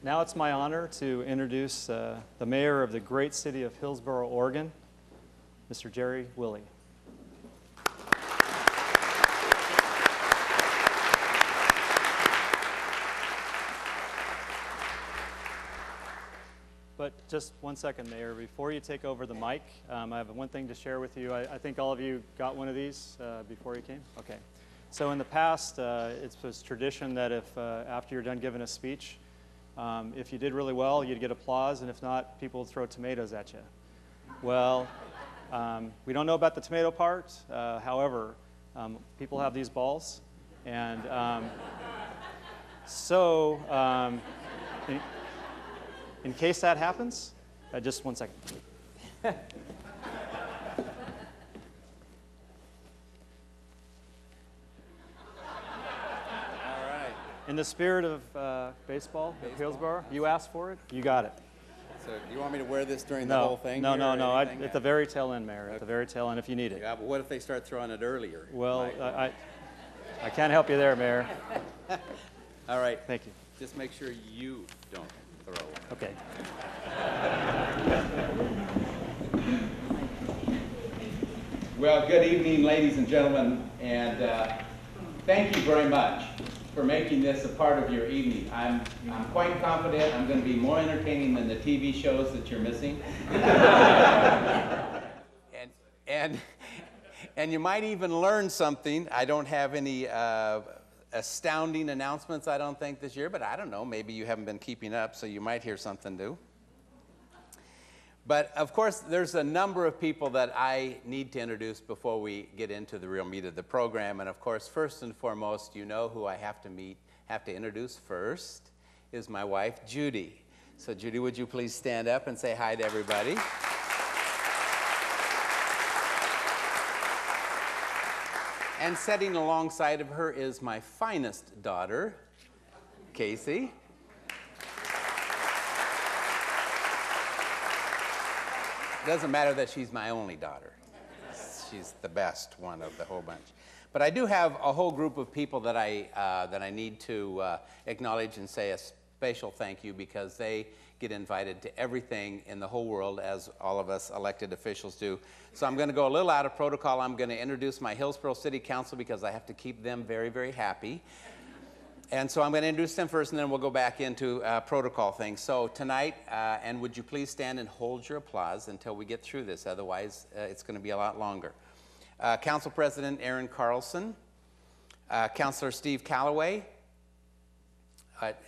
Now it's my honor to introduce the mayor of the great city of Hillsboro, Oregon, Mr. Jerry Willey. But just one second, Mayor. Before you take over the mic, I have one thing to share with you. I think all of you got one of these before you came? Okay. So in the past, it was tradition that if after you're done giving a speech, if you did really well, you'd get applause, and if not, people would throw tomatoes at you. Well, we don't know about the tomato part. However, people have these balls, and in case that happens, just one second. All right. In the spirit of baseball at Hillsboro, you asked for it, you got it. So do you want me to wear this during the whole thing? No. At the very tail end, Mayor. At the very tail end, if you need it. Yeah, but what if they start throwing it earlier? Well, I can't help you there, Mayor. All right. Thank you. Just make sure you don't throw it. Okay. Well, good evening, ladies and gentlemen, and thank you very much for making this a part of your evening. I'm quite confident I'm going to be more entertaining than the TV shows that you're missing. and you might even learn something. I don't have any astounding announcements, I don't think, this year, but I don't know. Maybe you haven't been keeping up, so you might hear something new. But, of course, there's a number of people that I need to introduce before we get into the real meat of the program. And, of course, first and foremost, you know who I have to introduce first is my wife, Judy. So, Judy, would you please stand up and say hi to everybody? And sitting alongside of her is my finest daughter, Casey. It doesn't matter that she's my only daughter. She's the best one of the whole bunch. But I do have a whole group of people that I need to acknowledge and say a special thank you, because they get invited to everything in the whole world, as all of us elected officials do. So I'm going to go a little out of protocol. I'm going to introduce my Hillsboro City Council, because I have to keep them very, very happy. And so I'm going to introduce them first, and then we'll go back into protocol things. So tonight, and would you please stand and hold your applause until we get through this, otherwise it's going to be a lot longer. Council President Aaron Carlson, Councilor Steve Calloway.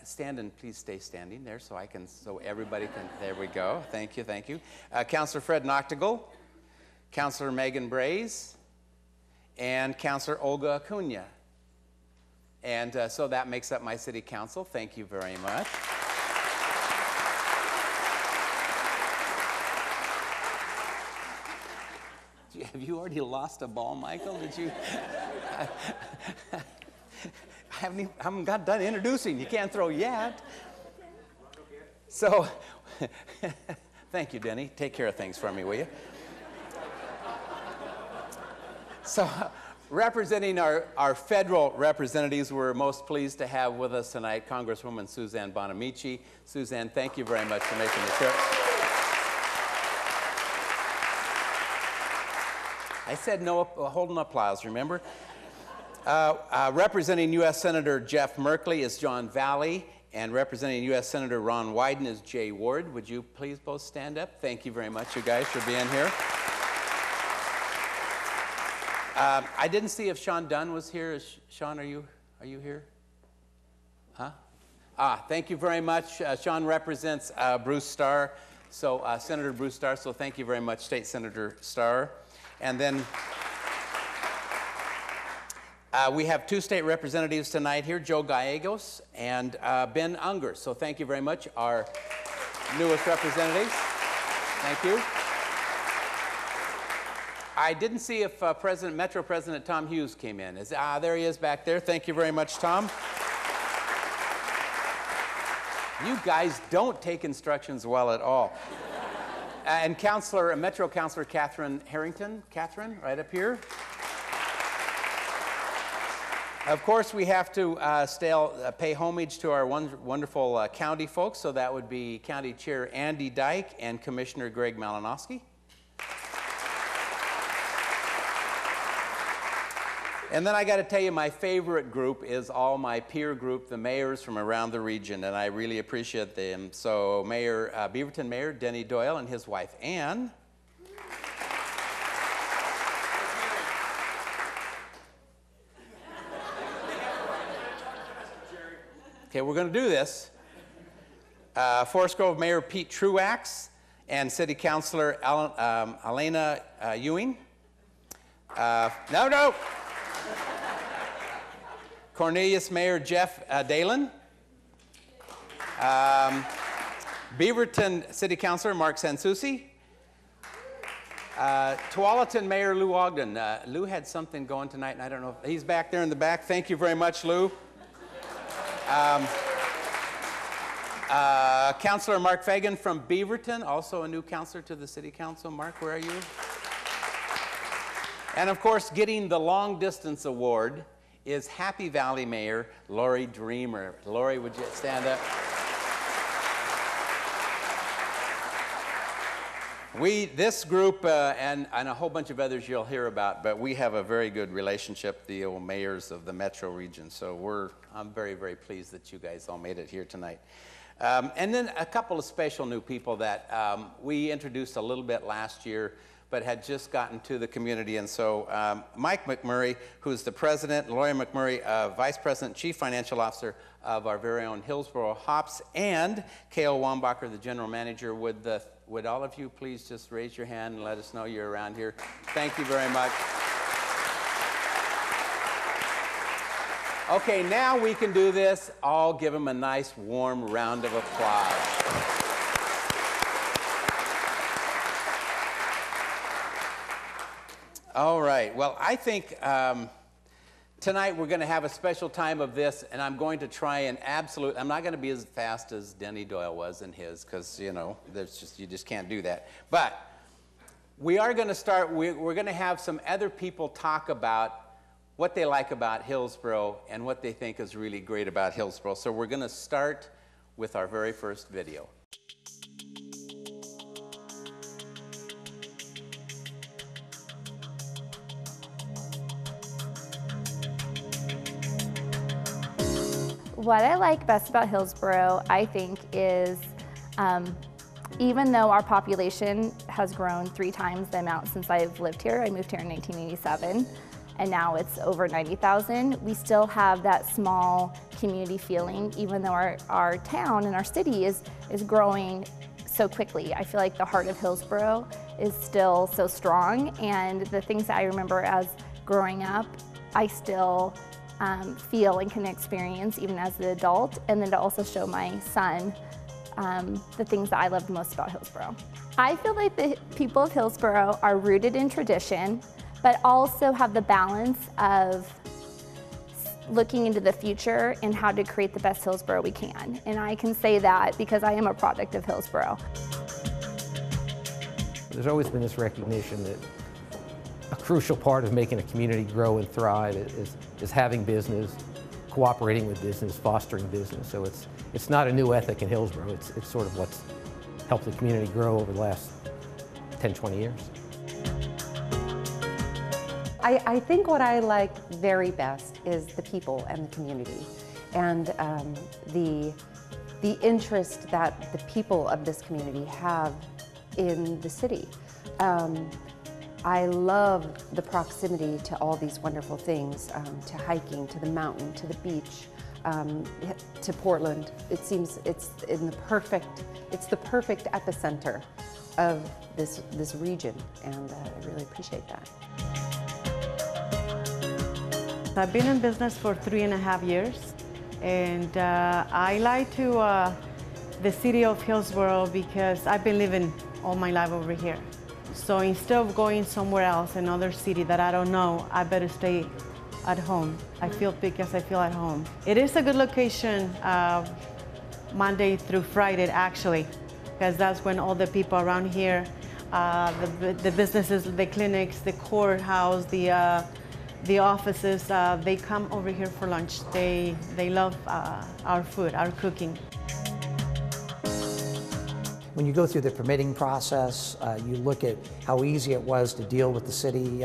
Stand and please stay standing there so everybody can, there we go. Thank you, thank you. Councilor Fred Noctegal, Councilor Megan Braze, and Councilor Olga Acuna. And so that makes up my city council. Thank you very much. Have you already lost a ball, Michael? Did you? I haven't got done introducing. You can't throw yet. So, thank you, Denny. Take care of things for me, will you? So, representing our federal representatives, we're most pleased to have with us tonight Congresswoman Suzanne Bonamici. Suzanne, thank you very much for making the trip. I said no holding applause, remember? Representing U.S. Senator Jeff Merkley is John Valley, and representing U.S. Senator Ron Wyden is Jay Ward. Would you please both stand up? Thank you very much, you guys, for being here. I didn't see if Sean Dunn was here. Sean, are you here? Huh? Thank you very much. Sean represents Bruce Starr, so Senator Bruce Starr, so thank you very much, State Senator Starr. And then we have two state representatives tonight here, Joe Gallegos and Ben Unger. So thank you very much, our newest representatives. Thank you. I didn't see if Metro President Tom Hughes came in. There he is back there. Thank you very much, Tom. You guys don't take instructions well at all. And Metro Councilor Catherine Harrington. Catherine, right up here. Of course, we have to pay homage to our wonderful county folks, so that would be County Chair Andy Dyke and Commissioner Greg Malinowski. And then I got to tell you, my favorite group is all my peer group, the mayors from around the region, and I really appreciate them. So Beaverton Mayor Denny Doyle and his wife Ann. Okay, we're going to do this. Forest Grove Mayor Pete Truax and City Councilor Elena Ewing. No. Cornelius Mayor Jeff Dalen. Beaverton City Councilor Mark Sansucci. Tualatin Mayor Lou Ogden. Lou had something going tonight, and I don't know if he's back there in the back. Thank you very much, Lou. Councilor Mark Fagan from Beaverton, also a new councilor to the City Council. Mark, where are you? And of course, getting the long distance award is Happy Valley Mayor Lori Dreamer. Lori, would you stand up? This group and a whole bunch of others you'll hear about, but we have a very good relationship, the old mayors of the metro region. So I'm very, very pleased that you guys all made it here tonight. And then a couple of special new people that we introduced a little bit last year, but had just gotten to the community. And so Mike McMurray, who's the president, and Lori McMurray, vice president, chief financial officer of our very own Hillsboro Hops, and Cale Wambacher, the general manager. Would all of you please just raise your hand and let us know you're around here? Thank you very much. Okay, now we can do this. I'll give them a nice warm round of applause. All right, well, I think tonight we're going to have a special time of this, and I'm going to try and I'm not going to be as fast as Denny Doyle was in his, because, you know, you just can't do that. But we are going to start, we're going to have some other people talk about what they like about Hillsboro and what they think is really great about Hillsboro. So we're going to start with our very first video. What I like best about Hillsboro, I think, is even though our population has grown 3 times the amount since I've lived here, I moved here in 1987, and now it's over 90,000, we still have that small community feeling, even though our town and our city is growing so quickly. I feel like the heart of Hillsboro is still so strong, and the things that I remember as growing up, I still feel and can experience even as an adult, and then to also show my son the things that I loved most about Hillsboro. I feel like the people of Hillsboro are rooted in tradition, but also have the balance of looking into the future and how to create the best Hillsboro we can. And I can say that because I am a product of Hillsboro. There's always been this recognition that a crucial part of making a community grow and thrive is having business, cooperating with business, fostering business. So it's not a new ethic in Hillsboro. It's sort of what's helped the community grow over the last 10, 20 years. I think what I like very best is the people and the community, and the interest that the people of this community have in the city. I love the proximity to all these wonderful things, to hiking, to the mountain, to the beach, to Portland. It seems it's the perfect epicenter of this region, and I really appreciate that. I've been in business for 3.5 years, and I like to the city of Hillsboro because I've been living all my life over here. So instead of going somewhere else, another city that I don't know, I better stay at home. I feel because I feel at home. It is a good location Monday through Friday, actually, because that's when all the people around here, the businesses, the clinics, the courthouse, the the offices, they come over here for lunch. They love our food, our cooking. When you go through the permitting process, you look at how easy it was to deal with the city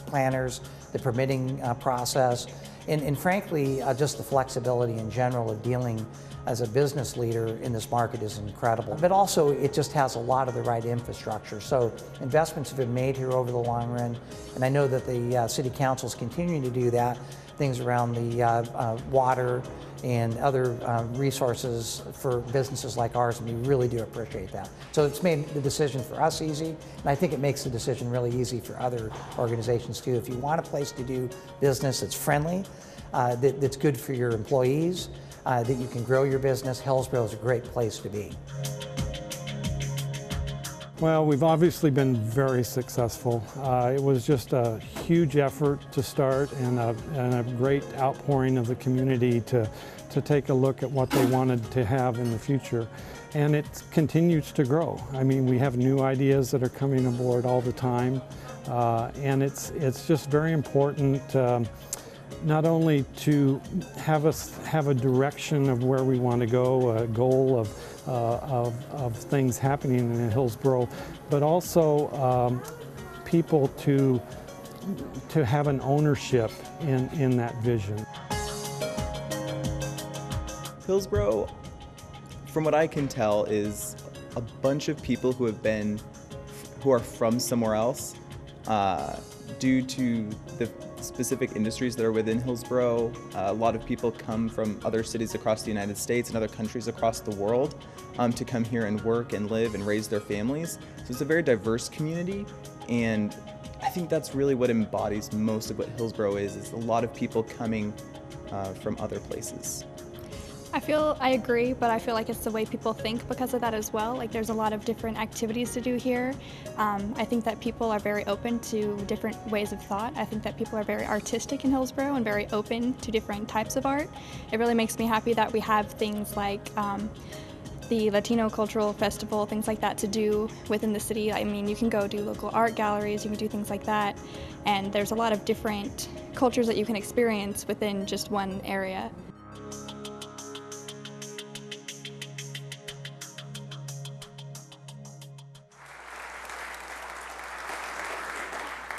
planners, the permitting process, and frankly, just the flexibility in general of dealing as a business leader in this market is incredible. But also, it just has a lot of the right infrastructure. So investments have been made here over the long run, and I know that the City Council is continuing to do that. Things around the water and other resources for businesses like ours, and we really do appreciate that. So it's made the decision for us easy, and I think it makes the decision really easy for other organizations too. If you want a place to do business that's friendly, that's good for your employees, that you can grow your business, Hillsboro is a great place to be. Well, we've obviously been very successful. It was just a huge effort to start and a great outpouring of the community to take a look at what they wanted to have in the future. And it continues to grow. I mean, we have new ideas that are coming aboard all the time. And it's just very important not only to have us have a direction of where we want to go, a goal of things happening in Hillsboro, but also people to have an ownership in that vision. Hillsboro, from what I can tell, is a bunch of people who are from somewhere else due to the specific industries that are within Hillsboro. A lot of people come from other cities across the United States and other countries across the world to come here and work and live and raise their families. So it's a very diverse community, and I think that's really what embodies most of what Hillsboro is a lot of people coming from other places. I agree, but I feel like it's the way people think because of that as well. Like, there's a lot of different activities to do here. I think that people are very open to different ways of thought. I think that people are very artistic in Hillsboro and very open to different types of art. It really makes me happy that we have things like the Latino Cultural Festival, things like that to do within the city. I mean, you can go do local art galleries, you can do things like that, and there's a lot of different cultures that you can experience within just one area.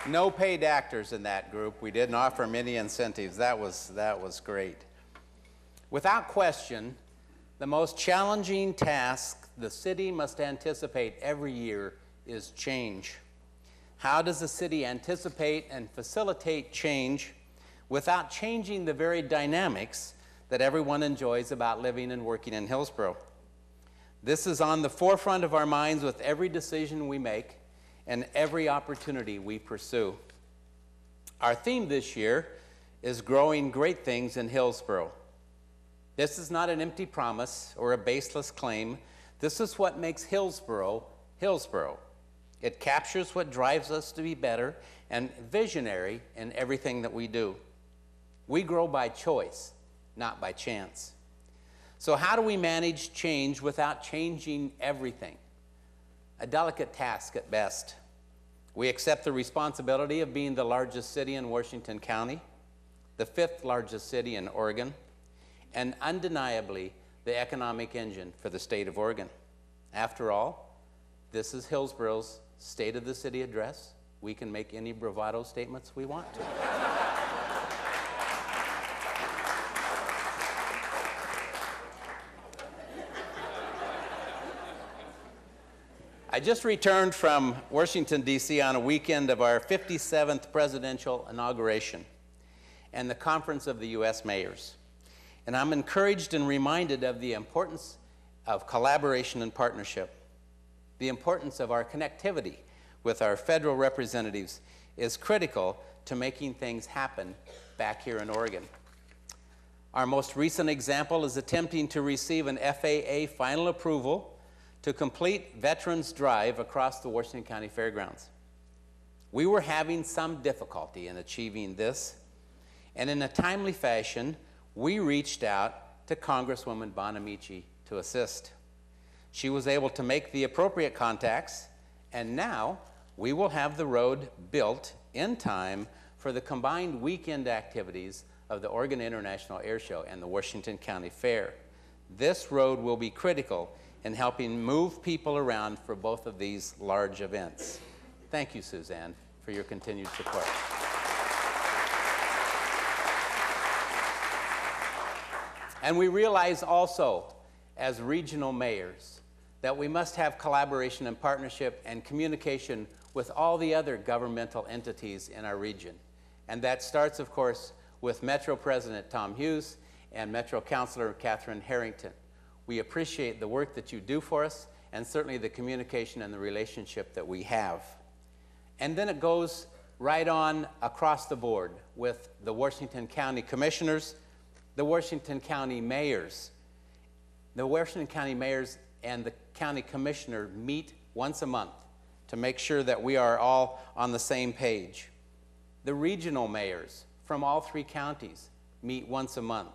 No paid actors in that group. We didn't offer many incentives. That was great. Without question, the most challenging task the city must anticipate every year is change. How does the city anticipate and facilitate change without changing the very dynamics that everyone enjoys about living and working in Hillsboro? This is on the forefront of our minds with every decision we make and every opportunity we pursue. Our theme this year is growing great things in Hillsboro. This is not an empty promise or a baseless claim. This is what makes Hillsboro, Hillsboro. It captures what drives us to be better and visionary in everything that we do. We grow by choice, not by chance. So how do we manage change without changing everything? A delicate task at best. We accept the responsibility of being the largest city in Washington County, the 5th largest city in Oregon, and undeniably the economic engine for the state of Oregon. After all, this is Hillsboro's State of the City address. We can make any bravado statements we want to. I just returned from Washington, D.C. on a weekend of our 57th presidential inauguration and the Conference of the U.S. Mayors. And I'm encouraged and reminded of the importance of collaboration and partnership. The importance of our connectivity with our federal representatives is critical to making things happen back here in Oregon. Our most recent example is attempting to receive an FAA final approval to complete Veterans Drive across the Washington County Fairgrounds. We were having some difficulty in achieving this, and in a timely fashion, we reached out to Congresswoman Bonamici to assist. She was able to make the appropriate contacts, and now we will have the road built in time for the combined weekend activities of the Oregon International Air Show and the Washington County Fair. This road will be critical in helping move people around for both of these large events. Thank you, Suzanne, for your continued support. And we realize also, as regional mayors, that we must have collaboration and partnership and communication with all the other governmental entities in our region. And that starts, of course, with Metro President Tom Hughes and Metro Councilor Catherine Harrington. We appreciate the work that you do for us, and certainly the communication and the relationship that we have. And then it goes right on across the board with the Washington County Commissioners, the Washington County Mayors. The Washington County Mayors and the County Commissioner meet once a month to make sure that we are all on the same page. The regional mayors from all 3 counties meet once a month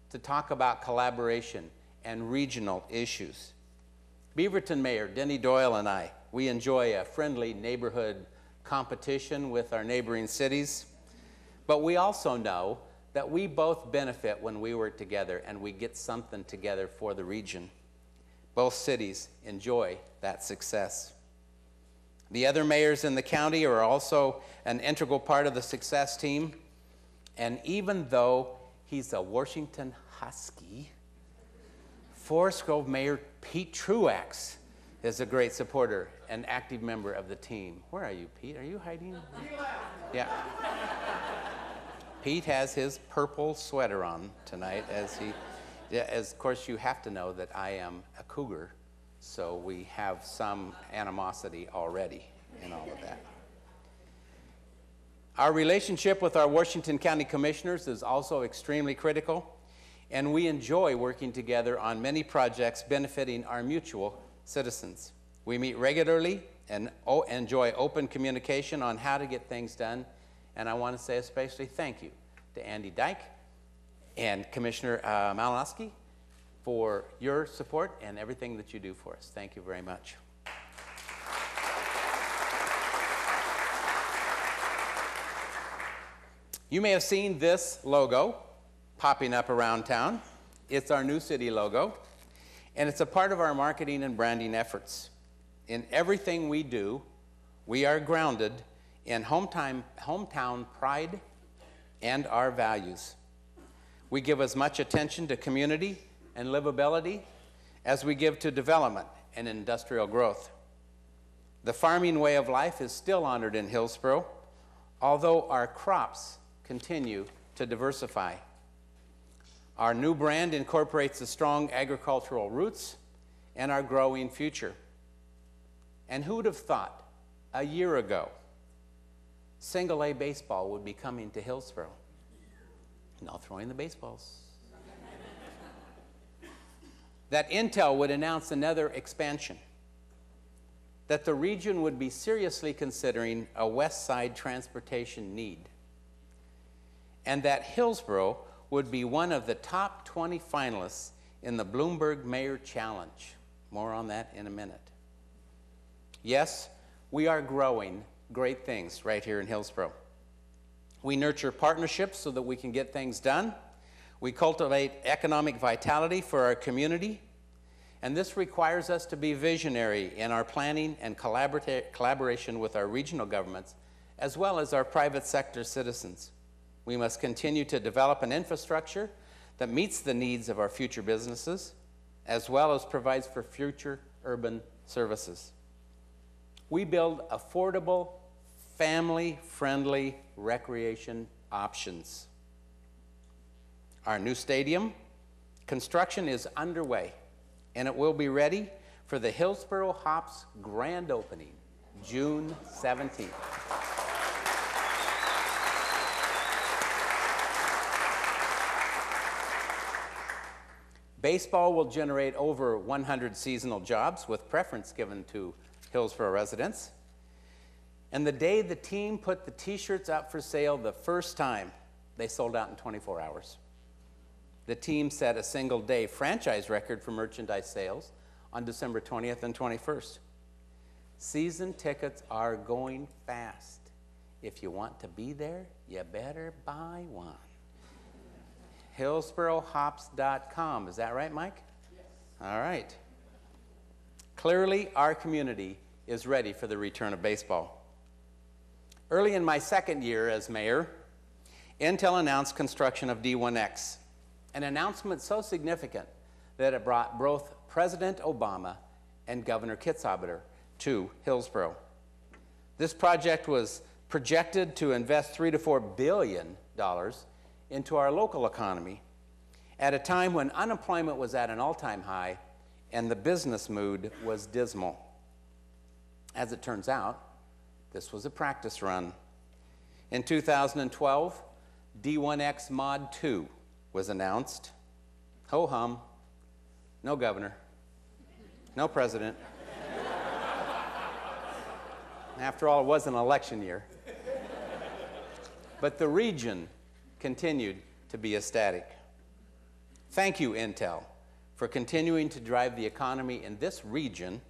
to talk about collaboration and regional issues. Beaverton Mayor Denny Doyle and I, we enjoy a friendly neighborhood competition with our neighboring cities, but we also know that we both benefit when we work together and we get something together for the region. Both cities enjoy that success. The other mayors in the county are also an integral part of the success team, and even though he's a Washington Husky, Forest Grove Mayor Pete Truax is a great supporter and active member of the team. Where are you, Pete? Are you hiding? Yeah. Pete has his purple sweater on tonight as of course you have to know that I am a cougar, so we have some animosity already in all of that. Our relationship with our Washington County Commissioners is also extremely critical, and we enjoy working together on many projects benefiting our mutual citizens. We meet regularly and enjoy open communication on how to get things done. And I want to say especially thank you to Andy Dyke and Commissioner Malinowski for your support and everything that you do for us. Thank you very much. You may have seen this logo popping up around town. It's our new city logo, and it's a part of our marketing and branding efforts. In everything we do, we are grounded in hometown pride and our values. We give as much attention to community and livability as we give to development and industrial growth. The farming way of life is still honored in Hillsboro, although our crops continue to diversify. Our new brand incorporates the strong agricultural roots and our growing future. And who would have thought a year ago single A baseball would be coming to Hillsboro? No throwing the baseballs. That Intel would announce another expansion. That the region would be seriously considering a west side transportation need. And that Hillsboro would be one of the top 20 finalists in the Bloomberg Mayor Challenge. More on that in a minute. Yes, we are growing great things right here in Hillsboro. We nurture partnerships so that we can get things done. We cultivate economic vitality for our community. And this requires us to be visionary in our planning and collaboration with our regional governments, as well as our private sector citizens. We must continue to develop an infrastructure that meets the needs of our future businesses, as well as provides for future urban services. We build affordable, family-friendly recreation options. Our new stadium construction is underway, and it will be ready for the Hillsboro Hops grand opening, June 17th. Baseball will generate over 100 seasonal jobs, with preference given to Hillsboro residents. And the day the team put the t-shirts up for sale the first time, they sold out in 24 hours. The team set a single-day franchise record for merchandise sales on December 20th and 21st. Season tickets are going fast, If you want to be there, you better buy one. HillsboroHops.com. Is that right, Mike? Yes. All right. Clearly, our community is ready for the return of baseball. Early in my second year as mayor, Intel announced construction of D1X, an announcement so significant that it brought both President Obama and Governor Kitzhaber to Hillsboro. This project was projected to invest $3 to $4 billion into our local economy at a time when unemployment was at an all-time high and the business mood was dismal. As it turns out, this was a practice run. In 2012, D1X Mod 2 was announced. Ho-hum, no governor, no president. After all, it was an election year. But the region continued to be ecstatic. Thank you, Intel, for continuing to drive the economy in this region,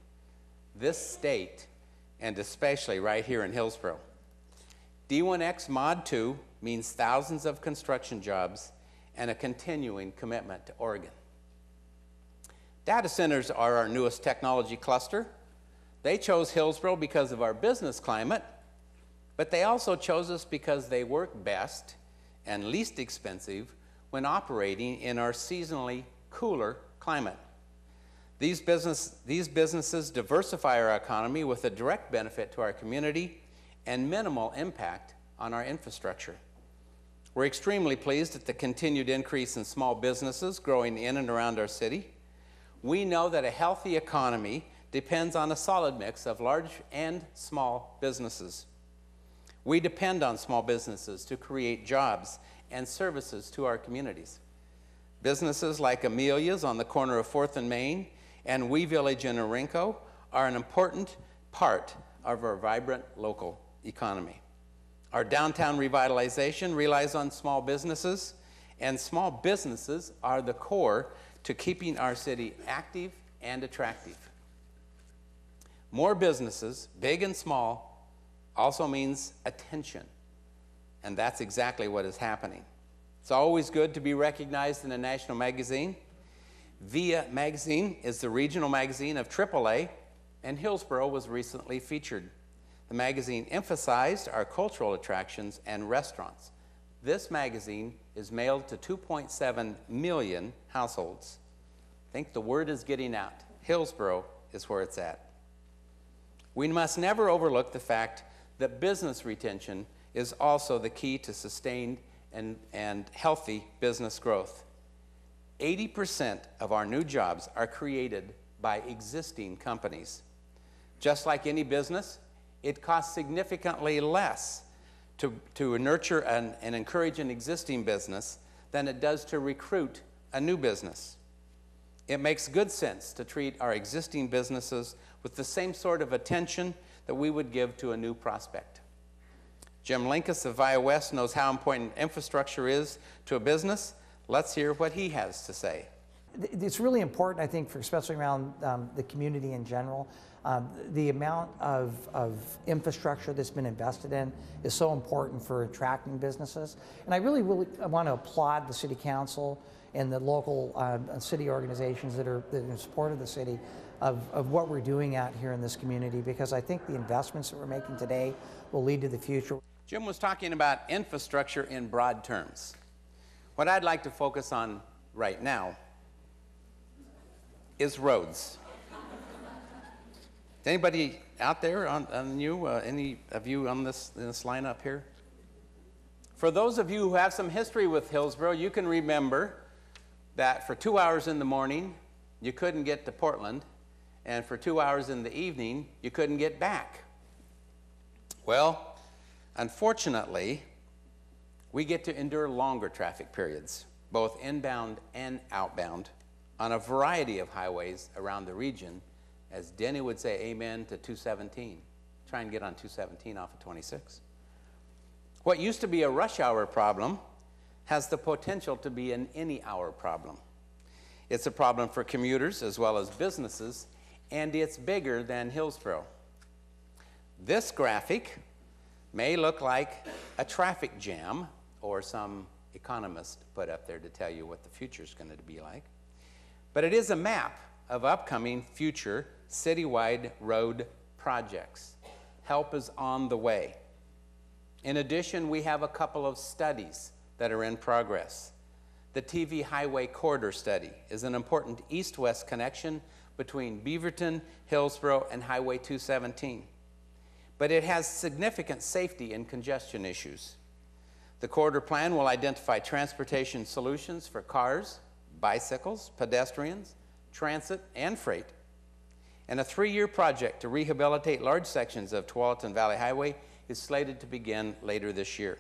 this state, and especially right here in Hillsboro. D1X Mod 2 means thousands of construction jobs and a continuing commitment to Oregon. Data centers are our newest technology cluster. They chose Hillsboro because of our business climate, but they also chose us because they work best and least expensive when operating in our seasonally cooler climate. These businesses diversify our economy with a direct benefit to our community and minimal impact on our infrastructure. We're extremely pleased at the continued increase in small businesses growing in and around our city. We know that a healthy economy depends on a solid mix of large and small businesses. We depend on small businesses to create jobs and services to our communities. Businesses like Amelia's on the corner of 4th and Main and We Village in Orinco are an important part of our vibrant local economy. Our downtown revitalization relies on small businesses, and small businesses are the core to keeping our city active and attractive. More businesses, big and small, also means attention, and that's exactly what is happening. It's always good to be recognized in a national magazine. VIA magazine is the regional magazine of AAA, and Hillsboro was recently featured. The magazine emphasized our cultural attractions and restaurants. This magazine is mailed to 2.7 million households. I think the word is getting out. Hillsboro is where it's at. We must never overlook the fact that business retention is also the key to sustained and healthy business growth. 80% of our new jobs are created by existing companies. Just like any business, it costs significantly less to nurture and encourage an existing business than it does to recruit a new business. It makes good sense to treat our existing businesses with the same sort of attention that we would give to a new prospect. Jim Linkus of Via West knows how important infrastructure is to a business. Let's hear what he has to say. It's really important, I think, especially around the community in general. The amount of infrastructure that's been invested in is so important for attracting businesses. And I really want to applaud the City Council and the local city organizations that are in support of the city of what we're doing out here in this community, because I think the investments that we're making today will lead to the future. Jim was talking about infrastructure in broad terms. What I'd like to focus on right now is roads. Anybody out there any of you on this lineup here? For those of you who have some history with Hillsboro, you can remember that for 2 hours in the morning, you couldn't get to Portland, and for 2 hours in the evening, you couldn't get back. Well, unfortunately, we get to endure longer traffic periods, both inbound and outbound, on a variety of highways around the region, as Denny would say amen to 217. Try and get on 217 off of 26. What used to be a rush hour problem has the potential to be an any hour problem. It's a problem for commuters as well as businesses, and it's bigger than Hillsboro. This graphic may look like a traffic jam, or some economist put up there to tell you what the future is going to be like. But it is a map of upcoming future citywide road projects. Help is on the way. In addition, we have a couple of studies that are in progress. The TV Highway Corridor Study is an important east-west connection between Beaverton, Hillsboro, and Highway 217. But it has significant safety and congestion issues. The corridor plan will identify transportation solutions for cars, bicycles, pedestrians, transit, and freight. And a 3-year project to rehabilitate large sections of Tualatin Valley Highway is slated to begin later this year.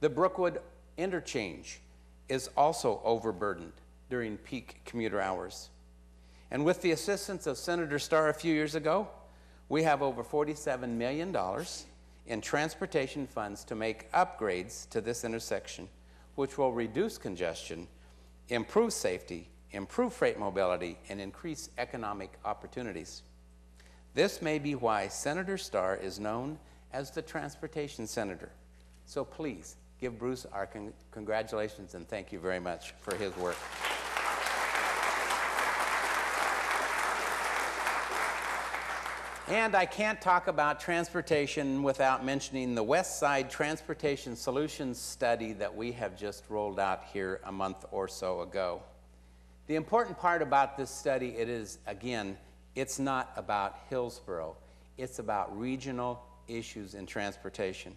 The Brookwood interchange is also overburdened during peak commuter hours. And with the assistance of Senator Starr a few years ago, we have over $47 million in transportation funds to make upgrades to this intersection, which will reduce congestion, improve safety, improve freight mobility, and increase economic opportunities. This may be why Senator Starr is known as the Transportation Senator. So please give Bruce our congratulations and thank you very much for his work. And I can't talk about transportation without mentioning the West Side Transportation Solutions study that we have just rolled out here a month or so ago. The important part about this study, it is, again, it's not about Hillsboro. It's about regional issues in transportation.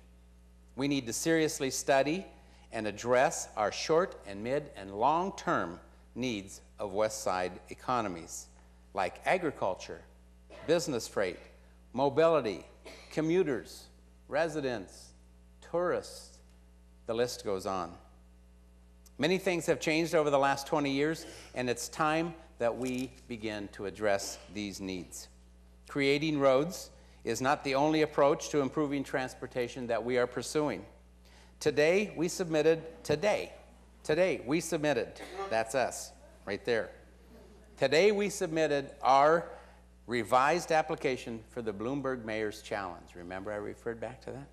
We need to seriously study and address our short and mid and long-term needs of West Side economies, like agriculture, business freight, mobility, commuters, residents, tourists, the list goes on. Many things have changed over the last 20 years, and it's time that we begin to address these needs. Creating roads is not the only approach to improving transportation that we are pursuing. Today, we submitted, that's us, right there. Today, we submitted our revised application for the Bloomberg Mayor's Challenge. Remember I referred back to that?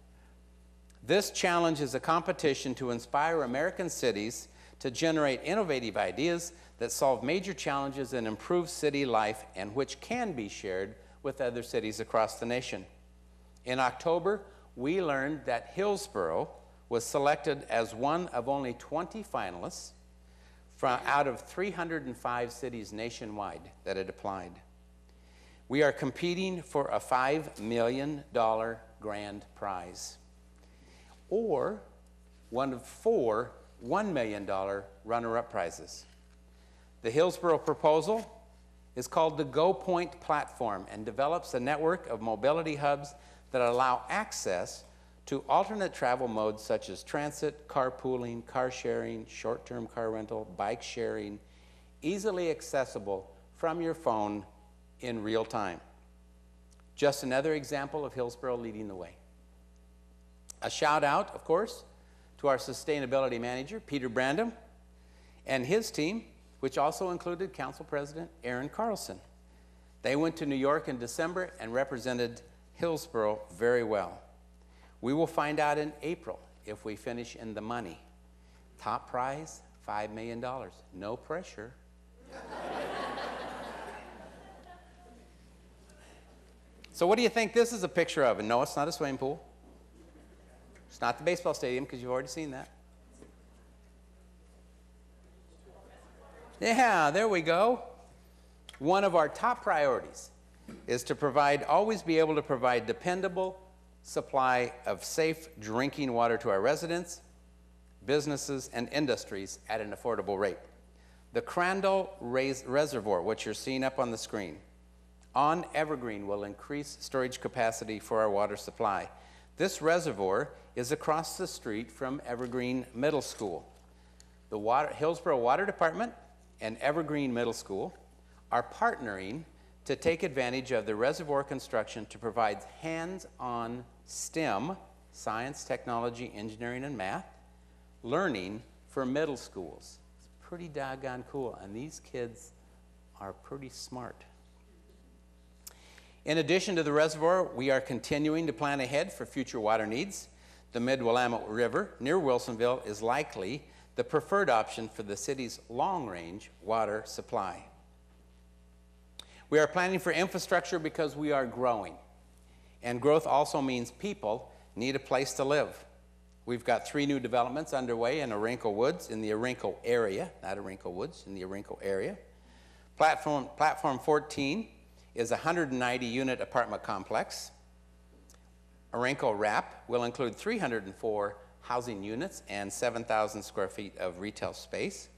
This challenge is a competition to inspire American cities to generate innovative ideas that solve major challenges and improve city life, and which can be shared with other cities across the nation. In October, we learned that Hillsboro was selected as one of only 20 finalists out of 305 cities nationwide that had applied. We are competing for a $5 million grand prize, or one of 4 $1 million runner-up prizes. The Hillsboro proposal is called the Go Point Platform and develops a network of mobility hubs that allow access to alternate travel modes such as transit, carpooling, car sharing, short-term car rental, bike sharing, easily accessible from your phone in real time. Just another example of Hillsboro leading the way. A shout out, of course, to our sustainability manager, Peter Brandom, and his team, which also included Council President Aaron Carlson. They went to New York in December and represented Hillsboro very well. We will find out in April if we finish in the money. Top prize, $5 million. No pressure. So what do you think this is a picture of? And no, it's not a swimming pool. It's not the baseball stadium, because you've already seen that. Yeah, there we go. One of our top priorities is to always be able to provide dependable supply of safe drinking water to our residents, businesses, and industries at an affordable rate. The Crandall Reservoir, which you're seeing up on the screen, on Evergreen will increase storage capacity for our water supply. This reservoir is across the street from Evergreen Middle School. The Hillsboro Water Department and Evergreen Middle School are partnering to take advantage of the reservoir construction to provide hands-on STEM, science, technology, engineering, and math, learning for middle schools. It's pretty doggone cool, and these kids are pretty smart. In addition to the reservoir, we are continuing to plan ahead for future water needs. The Mid-Willamette River near Wilsonville is likely the preferred option for the city's long-range water supply. We are planning for infrastructure because we are growing, and growth also means people need a place to live. We've got 3 new developments underway in Orinco Woods, in the Orinco area, not Orinco Woods, in the Orinco area. Platform 14 is a 190-unit apartment complex. Orinco Wrap will include 304 housing units and 7,000 square feet of retail space.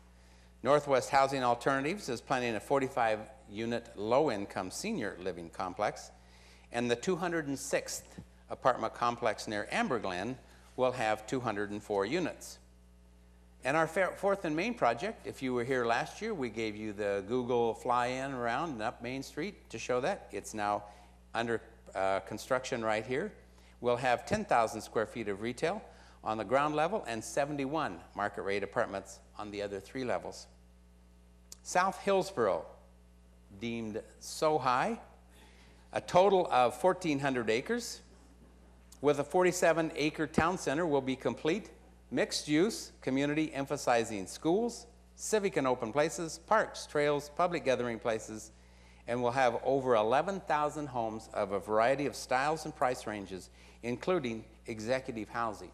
Northwest Housing Alternatives is planning a 45-unit low-income senior living complex, and the 206th apartment complex near Amber Glen will have 204 units. And our 4th and Main project, if you were here last year, we gave you the Google fly-in around and up Main Street to show that. It's now under construction right here. We'll have 10,000 square feet of retail on the ground level and 71 market rate apartments on the other 3 levels. South Hillsboro, deemed so high, a total of 1,400 acres with a 47-acre town center will be complete. Mixed use community emphasizing schools, civic and open places, parks, trails, public gathering places, and will have over 11,000 homes of a variety of styles and price ranges, including executive housing.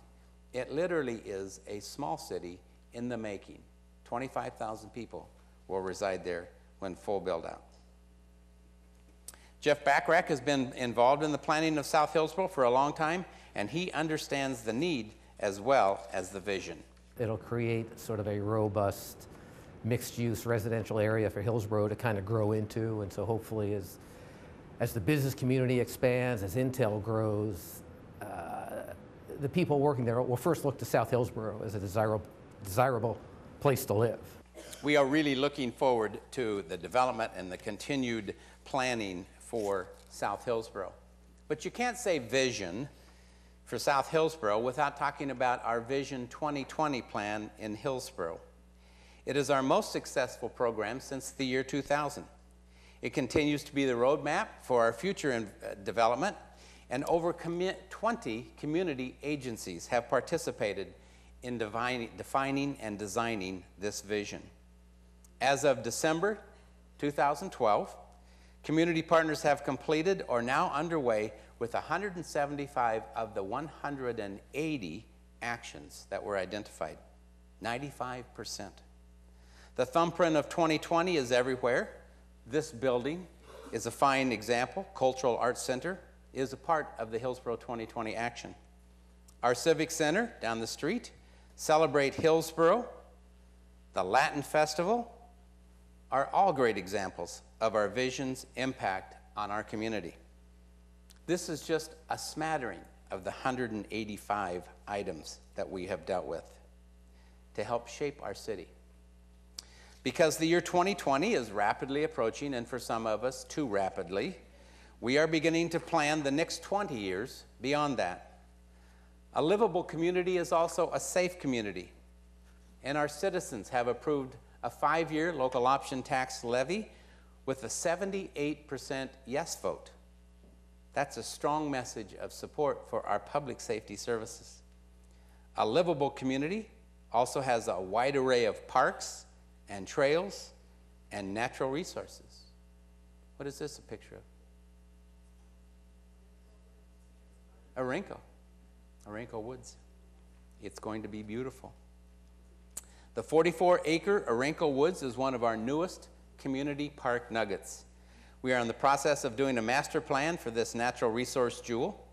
It literally is a small city in the making. 25,000 people will reside there when full build out. Jeff Backrack has been involved in the planning of South Hillsboro for a long time, and he understands the need as well as the vision. It'll create sort of a robust mixed-use residential area for Hillsboro to kind of grow into, and so hopefully as the business community expands, as Intel grows, the people working there will first look to South Hillsboro as a desirable place to live. We are really looking forward to the development and the continued planning for South Hillsboro. But you can't say vision for South Hillsboro without talking about our Vision 2020 plan in Hillsboro. It is our most successful program since the year 2000. It continues to be the roadmap for our future development, and over 20 community agencies have participated in defining and designing this vision. As of December 2012, community partners have completed or now underway with 175 of the 180 actions that were identified, 95%. The thumbprint of 2020 is everywhere. This building is a fine example. Cultural Arts Center is a part of the Hillsboro 2020 action. Our Civic Center down the street, Celebrate Hillsboro, the Latin Festival, are all great examples of our vision's impact on our community. This is just a smattering of the 185 items that we have dealt with to help shape our city. Because the year 2020 is rapidly approaching, and for some of us, too rapidly, we are beginning to plan the next 20 years beyond that. A livable community is also a safe community, and our citizens have approved a 5-year local option tax levy with a 78% yes vote. That's a strong message of support for our public safety services. A livable community also has a wide array of parks and trails and natural resources. What is this a picture of? Orinco Woods. It's going to be beautiful. The 44-acre Orinco Woods is one of our newest community park nuggets. We are in the process of doing a master plan for this natural resource jewel,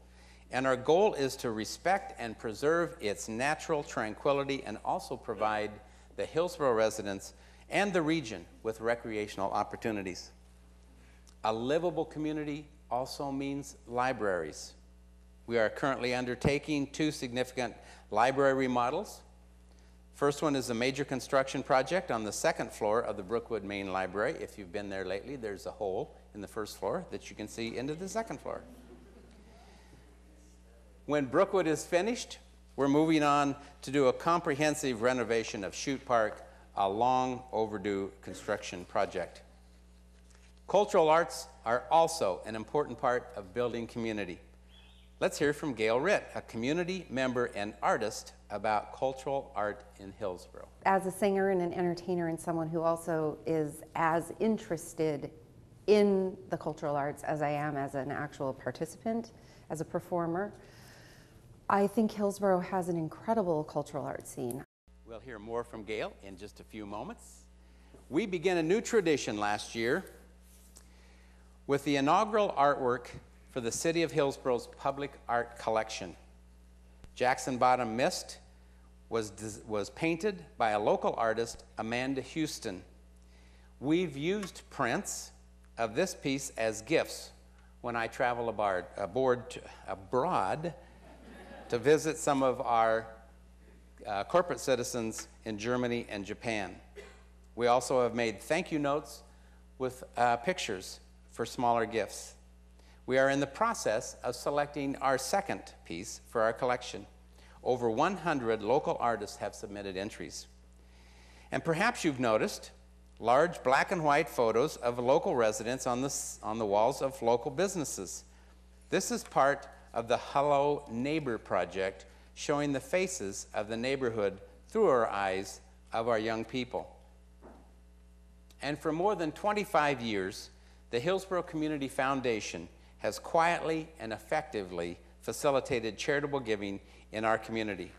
and our goal is to respect and preserve its natural tranquility and also provide the Hillsboro residents and the region with recreational opportunities. A livable community also means libraries. We are currently undertaking 2 significant library remodels. First one is a major construction project on the 2nd floor of the Brookwood Main Library. If you've been there lately, there's a hole in the 1st floor that you can see into the 2nd floor. When Brookwood is finished, we're moving on to do a comprehensive renovation of Chute Park, a long overdue construction project. Cultural arts are also an important part of building community. Let's hear from Gail Ritt, a community member and artist, about cultural art in Hillsboro. As a singer and an entertainer and someone who also is as interested in the cultural arts as I am as an actual participant, as a performer, I think Hillsboro has an incredible cultural arts scene. We'll hear more from Gail in just a few moments. We began a new tradition last year with the inaugural artwork for the City of Hillsboro's public art collection. Jackson Bottom Mist was painted by a local artist, Amanda Houston. We've used prints of this piece as gifts when I travel abroad to visit some of our corporate citizens in Germany and Japan. We also have made thank you notes with pictures for smaller gifts. We are in the process of selecting our second piece for our collection. Over 100 local artists have submitted entries. And perhaps you've noticed large black and white photos of local residents on the walls of local businesses. This is part of the Hello Neighbor project, showing the faces of the neighborhood through our eyes of our young people. And for more than 25 years, the Hillsboro Community Foundation has quietly and effectively facilitated charitable giving in our community.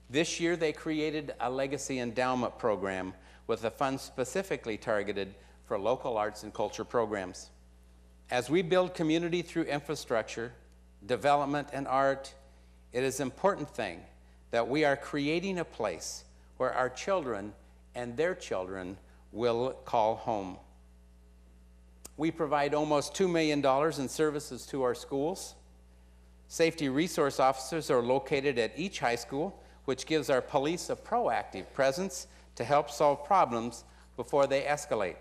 This year, they created a legacy endowment program with a fund specifically targeted for local arts and culture programs. As we build community through infrastructure, development, and art, it is an important thing that we are creating a place where our children and their children will call home. We provide almost $2 million in services to our schools. Safety resource officers are located at each high school, which gives our police a proactive presence to help solve problems before they escalate.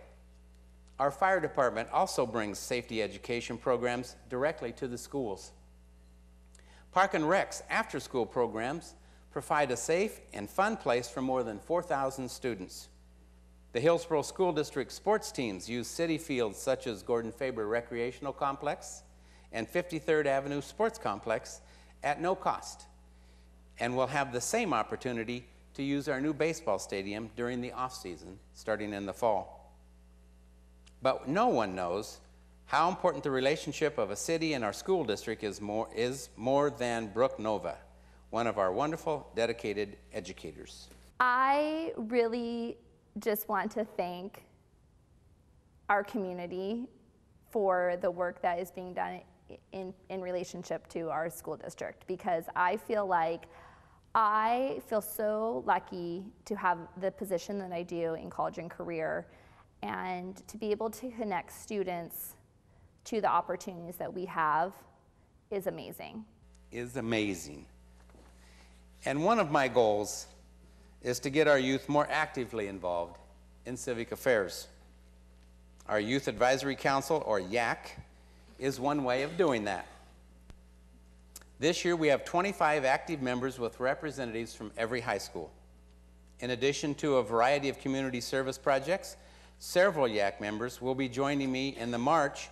Our fire department also brings safety education programs directly to the schools. Park and Rec's after-school programs provide a safe and fun place for more than 4,000 students. The Hillsboro School District sports teams use city fields such as Gordon Faber Recreational Complex and 53rd Avenue Sports Complex at no cost, and will have the same opportunity to use our new baseball stadium during the off-season, starting in the fall. But no one knows how important the relationship of a city and our school district is more than Brooke Nova, one of our wonderful, dedicated educators. I really just want to thank our community for the work that is being done in relationship to our school district, because I feel so lucky to have the position that I do in college and career, and to be able to connect students to the opportunities that we have is amazing. Is amazing. And one of my goals is to get our youth more actively involved in civic affairs. Our Youth Advisory Council, or YAC, is one way of doing that. This year we have 25 active members with representatives from every high school. In addition to a variety of community service projects, several YAC members will be joining me in March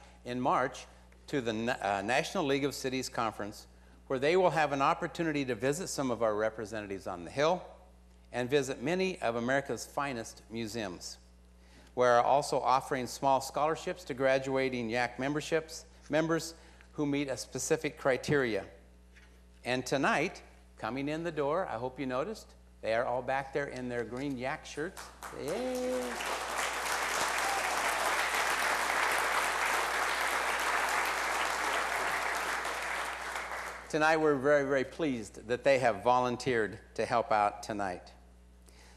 to the National League of Cities Conference, where they will have an opportunity to visit some of our representatives on the Hill and visit many of America's finest museums. We're also offering small scholarships to graduating YAC members who meet a specific criteria. And tonight, coming in the door, I hope you noticed, they are all back there in their green YAC shirts. Yay. Tonight, we're very, very pleased that they have volunteered to help out tonight.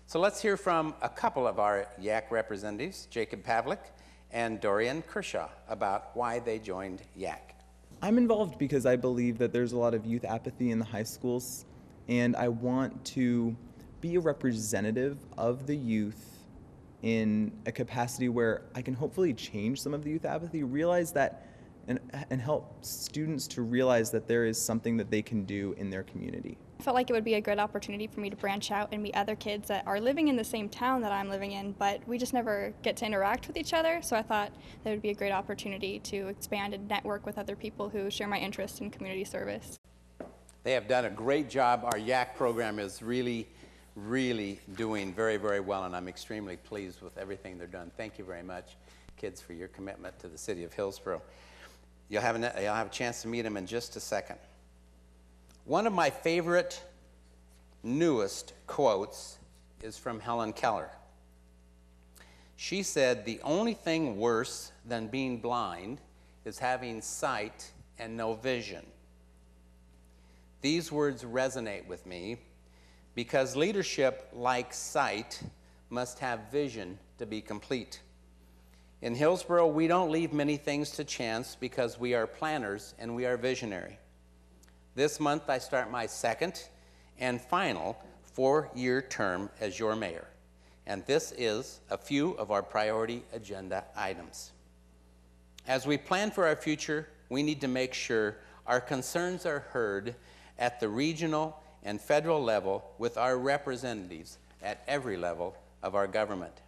So let's hear from a couple of our YAC representatives, Jacob Pavlik and Dorian Kershaw, about why they joined YAC. I'm involved because I believe that there's a lot of youth apathy in the high schools, and I want to be a representative of the youth in a capacity where I can hopefully change some of the youth apathy, realize that, and help students to realize that there is something that they can do in their community. I felt like it would be a good opportunity for me to branch out and meet other kids that are living in the same town that I'm living in, but we just never get to interact with each other, so I thought that would be a great opportunity to expand and network with other people who share my interest in community service. They have done a great job. Our YAC program is really doing very, very well, and I'm extremely pleased with everything they're doing. Thank you very much, kids, for your commitment to the city of Hillsboro. You'll have a chance to meet them in just a second. One of my favorite, newest quotes is from Helen Keller. She said, "The only thing worse than being blind is having sight and no vision." These words resonate with me because leadership, like sight, must have vision to be complete. In Hillsboro, we don't leave many things to chance because we are planners and we are visionary. This month, I start my second and final 4-year term as your mayor, and this is a few of our priority agenda items. As we plan for our future, we need to make sure our concerns are heard at the regional and federal level with our representatives at every level of our government.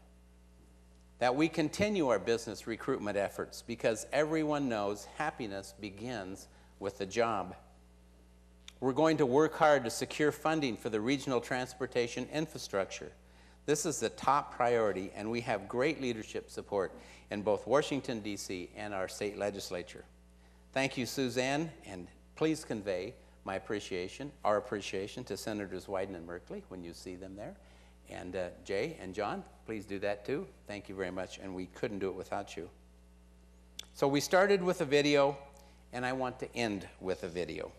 That we continue our business recruitment efforts because everyone knows happiness begins with a job. We're going to work hard to secure funding for the regional transportation infrastructure. This is the top priority, and we have great leadership support in both Washington, D.C. and our state legislature. Thank you, Suzanne, and please convey my appreciation, our appreciation to Senators Wyden and Merkley when you see them there. And Jay and John, please do that too. Thank you very much, and we couldn't do it without you. So we started with a video, and I want to end with a video.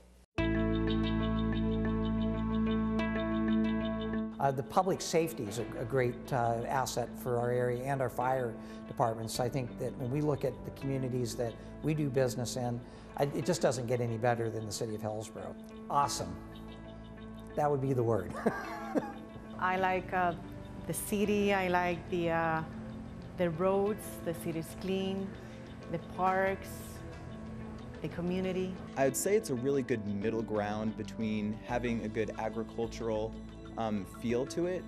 The public safety is a great asset for our area and our fire departments. I think that when we look at the communities that we do business in, it just doesn't get any better than the city of Hillsboro. Awesome. That would be the word. I like the city. I like the roads. The city's clean. The parks. The community. I would say it's a really good middle ground between having a good agricultural feel to it,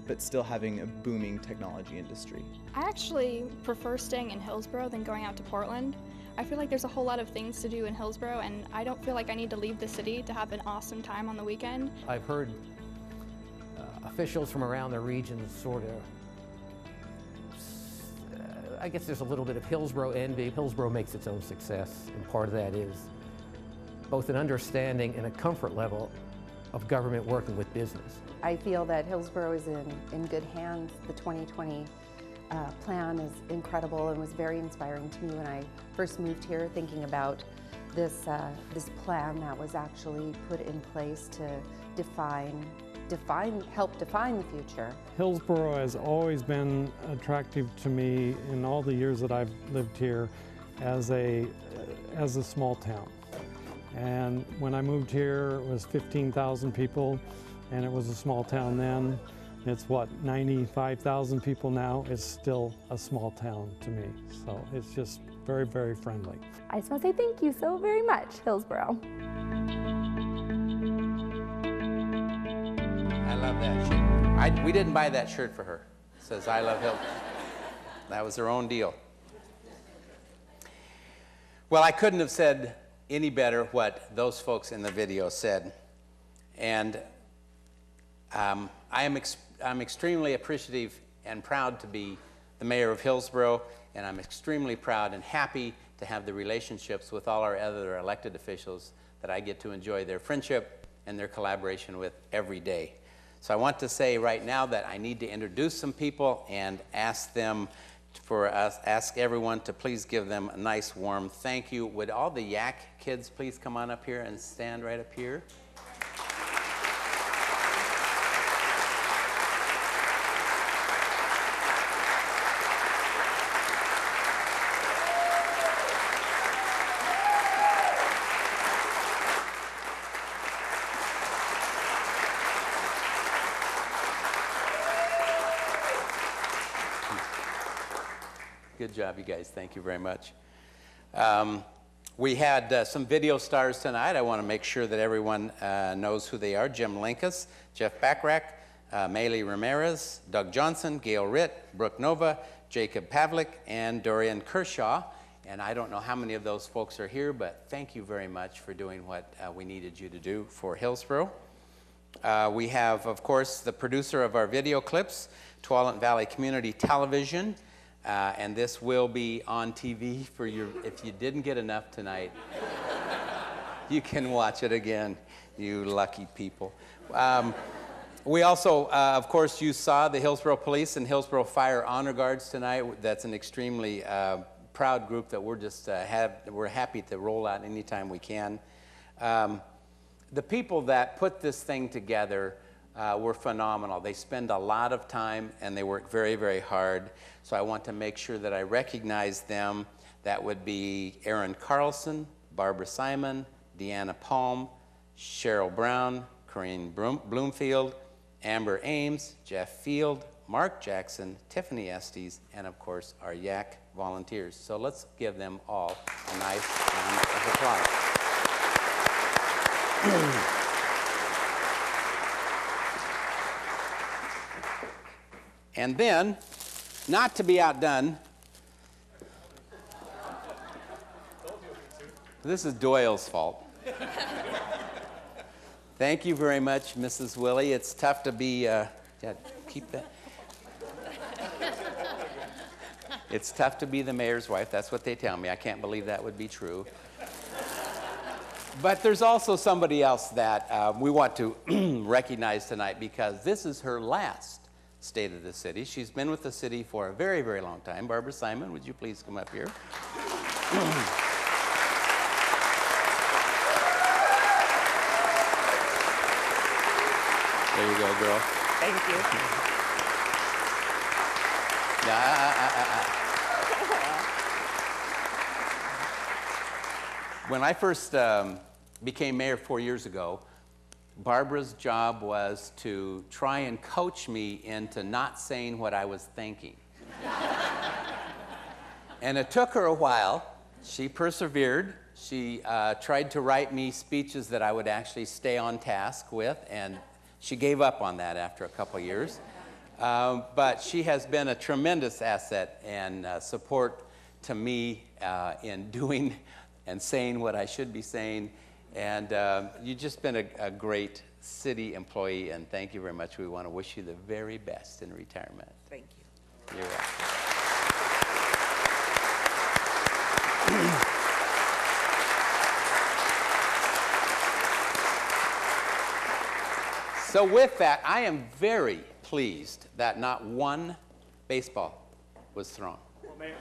but still having a booming technology industry. I actually prefer staying in Hillsboro than going out to Portland. I feel like there's a whole lot of things to do in Hillsboro, and I don't feel like I need to leave the city to have an awesome time on the weekend. I've heard officials from around the region sort of, I guess there's a little bit of Hillsboro envy. Hillsboro makes its own success, and part of that is both an understanding and a comfort level of government working with business. I feel that Hillsboro is in good hands. The 2020 plan is incredible and was very inspiring to me when I first moved here, thinking about this plan that was actually put in place to help define the future. Hillsboro has always been attractive to me in all the years that I've lived here as a small town. And when I moved here, it was 15,000 people, and it was a small town then. It's what, 95,000 people now? It's still a small town to me. So it's just very, very friendly. I just want to say thank you so very much, Hillsboro. I love that shirt. We didn't buy that shirt for her. It says, "I love Hillsboro." That was her own deal. Well, I couldn't have said any better what those folks in the video said. And I'm extremely appreciative and proud to be the mayor of Hillsboro, and I'm extremely proud and happy to have the relationships with all our other elected officials that I get to enjoy their friendship and their collaboration with every day. So I want to say right now that I need to introduce some people and ask everyone to please give them a nice warm thank you. Would all the YAC kids please come on up here and stand right up here? Good job, you guys. Thank you very much. We had some video stars tonight. I want to make sure that everyone knows who they are. Jim Linkus, Jeff Backrack, Maylee Ramirez, Doug Johnson, Gail Ritt, Brooke Nova, Jacob Pavlik, and Dorian Kershaw. And I don't know how many of those folks are here, but thank you very much for doing what we needed you to do for Hillsboro. We have, of course, the producer of our video clips, Tualatin Valley Community Television. And this will be on TV for your, if you didn't get enough tonight, you can watch it again, you lucky people. We also, of course, you saw the Hillsboro Police and Hillsboro Fire Honor Guards tonight. That's an extremely proud group that we're just we're happy to roll out anytime we can. The people that put this thing together were phenomenal. They spend a lot of time and they work very, very hard. So I want to make sure that I recognize them. That would be Aaron Carlson, Barbara Simon, Deanna Palm, Cheryl Brown, Corinne Bloomfield, Amber Ames, Jeff Field, Mark Jackson, Tiffany Estes, and of course our YAC volunteers. So let's give them all a nice round of applause. And then, not to be outdone, this is Doyle's fault. Thank you very much, Mrs. Willey. It's tough to be, yeah, keep that. It's tough to be the mayor's wife. That's what they tell me. I can't believe that would be true. But there's also somebody else that we want to recognize tonight because this is her last State of the City. She's been with the city for a very, very long time. Barbara Simon, would you please come up here? There you go, girl. Thank you. When I first became mayor 4 years ago, Barbara's job was to try and coach me into not saying what I was thinking. And it took her a while. She persevered. She tried to write me speeches that I would actually stay on task with, and she gave up on that after a couple years. But she has been a tremendous asset and support to me in doing and saying what I should be saying. And you've just been a great city employee, and thank you very much. We want to wish you the very best in retirement. Thank you. You're welcome. So with that, I am very pleased that not one baseball was thrown. Well, Mayor,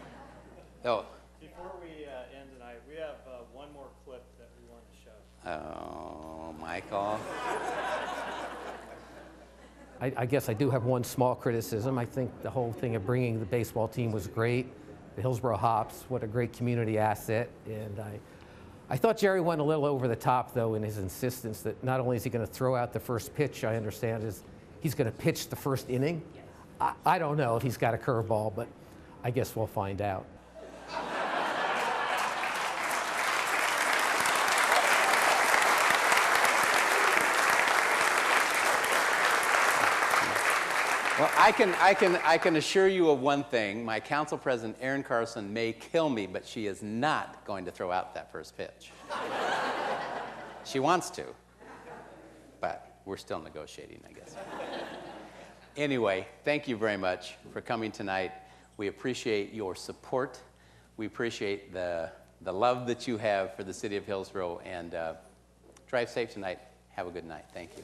Oh. before we end tonight, we have one more clip that we want to show. Oh, Michael. I guess I do have one small criticism. I think the whole thing of bringing the baseball team was great. The Hillsboro Hops, what a great community asset. And I thought Jerry went a little over the top, though, in his insistence that not only is he going to throw out the first pitch, I understand, is he's going to pitch the first inning. I don't know if he's got a curveball, but I guess we'll find out. Well, I can assure you of one thing. My council president, Erin Carson, may kill me, but she is not going to throw out that first pitch. She wants to, but we're still negotiating, I guess. Anyway, thank you very much for coming tonight. We appreciate your support. We appreciate the love that you have for the city of Hillsboro, and drive safe tonight. Have a good night. Thank you.